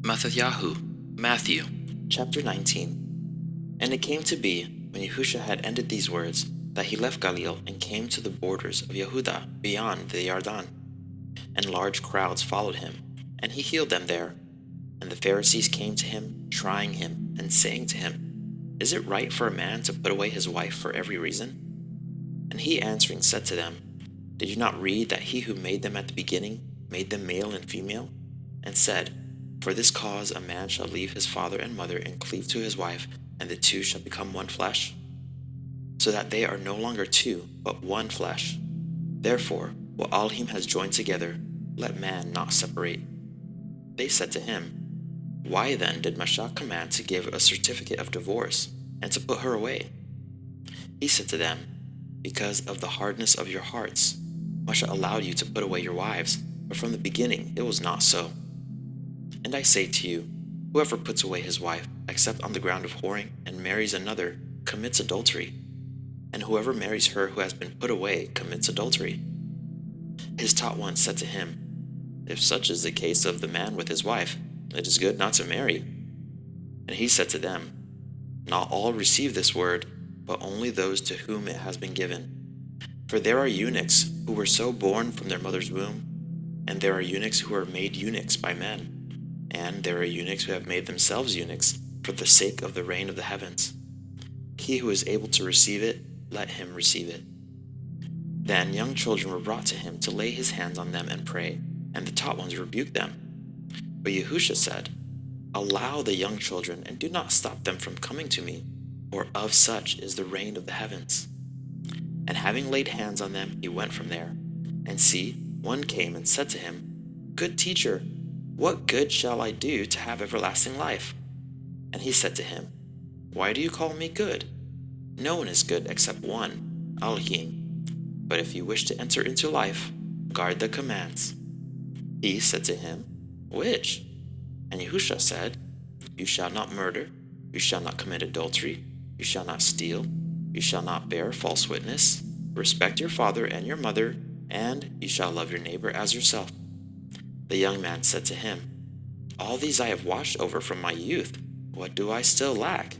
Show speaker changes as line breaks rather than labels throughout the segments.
MxxYhu Matthew chapter 19. And it came to be, when Yahusha had ended these words, that he left Galilee and came to the borders of Yehudah beyond the Yarden. And large crowds followed him, and he healed them there. And the Pharisees came to him, trying him, and saying to him, Is it right for a man to put away his wife for every reason? And he answering said to them, Did you not read that he who made them at the beginning made them male and female? And said, For this cause a man shall leave his father and mother and cleave to his wife, and the two shall become one flesh? So that they are no longer two, but one flesh. Therefore, what Elohim has joined together, let man not separate. They said to him, Why then did Moshe command to give a certificate of divorce, and to put her away? He said to them, Because of the hardness of your hearts, Moshe allowed you to put away your wives, but from the beginning it was not so. And I say to you, whoever puts away his wife, except on the ground of whoring, and marries another, commits adultery. And whoever marries her who has been put away commits adultery. His taught ones said to him, If such is the case of the man with his wife, it is good not to marry. And he said to them, Not all receive this word, but only those to whom it has been given. For there are eunuchs who were so born from their mother's womb, and there are eunuchs who are made eunuchs by men, and there are eunuchs who have made themselves eunuchs for the sake of the reign of the heavens. He who is able to receive it, let him receive it. Then young children were brought to him to lay his hands on them and pray, and the taught ones rebuked them. But Yahusha said, Allow the young children, and do not stop them from coming to me, for of such is the reign of the heavens. And having laid hands on them, he went from there. And see, one came and said to him, Good teacher, what good shall I do to have everlasting life? And he said to him, Why do you call me good? No one is good except one, Elohim. But if you wish to enter into life, guard the commands. He said to him, Which? And Yahusha said, You shall not murder, you shall not commit adultery, you shall not steal, you shall not bear false witness, respect your father and your mother, and you shall love your neighbor as yourself. The young man said to him, All these I have watched over from my youth. What do I still lack?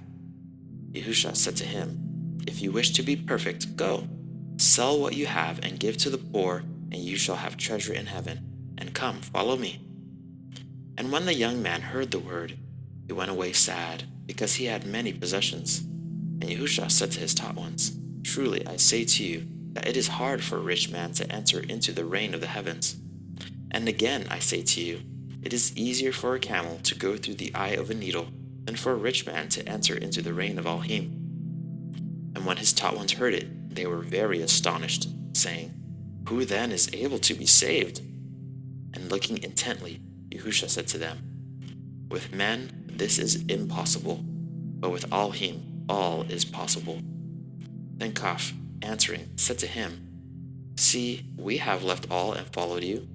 Yahusha said to him, If you wish to be perfect, go, sell what you have and give to the poor, and you shall have treasure in heaven, and come, follow me. And when the young man heard the word, he went away sad, because he had many possessions. And Yahusha said to his taught ones, Truly I say to you, that it is hard for a rich man to enter into the reign of the heavens. And again I say to you, it is easier for a camel to go through the eye of a needle than for a rich man to enter into the reign of Elohim. And when his taught ones heard it, they were very astonished, saying, Who then is able to be saved? And looking intently, Yahusha said to them, With men this is impossible, but with Elohim all is possible. Then Kaf, answering, said to him, See, we have left all and followed you.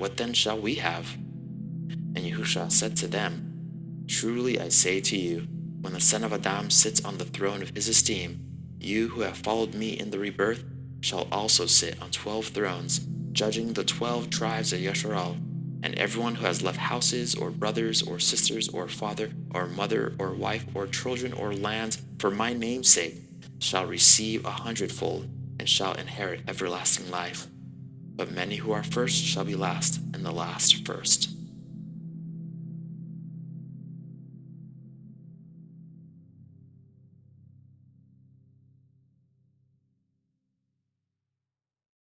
What then shall we have? And Yahusha said to them, Truly I say to you, when the Son of Adam sits on the throne of his esteem, you who have followed me in the rebirth shall also sit on 12 thrones, judging the 12 tribes of Yasharal. And everyone who has left houses, or brothers, or sisters, or father, or mother, or wife, or children, or lands, for my name's sake, shall receive 100-fold, and shall inherit everlasting life. But many who are first shall be last, and the last first.